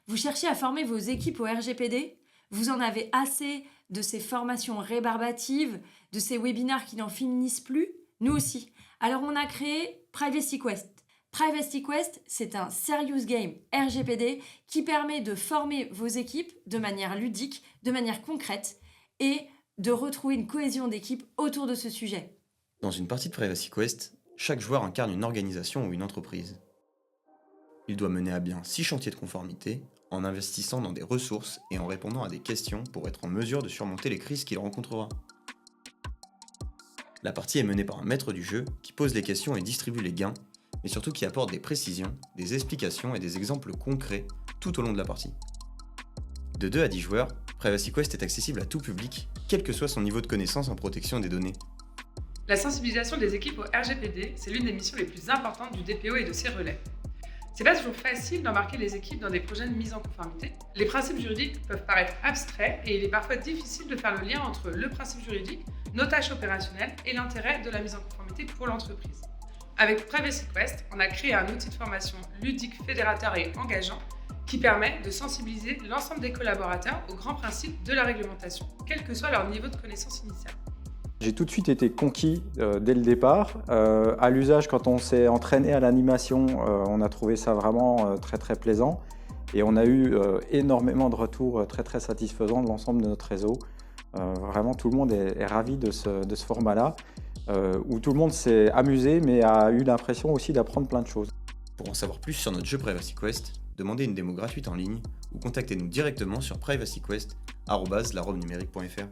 Vous cherchez à former vos équipes au RGPD? Vous en avez assez de ces formations rébarbatives, de ces webinaires qui n'en finissent plus? Nous aussi. Alors on a créé Privacy Quest. Privacy Quest, c'est un serious game RGPD qui permet de former vos équipes de manière ludique, de manière concrète et de retrouver une cohésion d'équipe autour de ce sujet. Dans une partie de Privacy Quest, chaque joueur incarne une organisation ou une entreprise. Il doit mener à bien 6 chantiers de conformité en investissant dans des ressources et en répondant à des questions pour être en mesure de surmonter les crises qu'il rencontrera. La partie est menée par un maître du jeu qui pose les questions et distribue les gains, mais surtout qui apporte des précisions, des explications et des exemples concrets tout au long de la partie. De 2 à 10 joueurs, Privacy Quest est accessible à tout public, quel que soit son niveau de connaissance en protection des données. La sensibilisation des équipes au RGPD, c'est l'une des missions les plus importantes du DPO et de ses relais. C'est pas toujours facile d'embarquer les équipes dans des projets de mise en conformité. Les principes juridiques peuvent paraître abstraits et il est parfois difficile de faire le lien entre le principe juridique, nos tâches opérationnelles et l'intérêt de la mise en conformité pour l'entreprise. Avec Privacy Quest, on a créé un outil de formation ludique, fédérateur et engageant qui permet de sensibiliser l'ensemble des collaborateurs aux grands principes de la réglementation, quel que soit leur niveau de connaissance initiale. J'ai tout de suite été conquis dès le départ. À l'usage, quand on s'est entraîné à l'animation, on a trouvé ça vraiment très très plaisant. Et on a eu énormément de retours très très satisfaisants de l'ensemble de notre réseau. Vraiment, tout le monde est ravi de ce format-là, où tout le monde s'est amusé, mais a eu l'impression aussi d'apprendre plein de choses. Pour en savoir plus sur notre jeu Privacy Quest, demandez une démo gratuite en ligne ou contactez-nous directement sur privacyquest@larobnumérique.fr.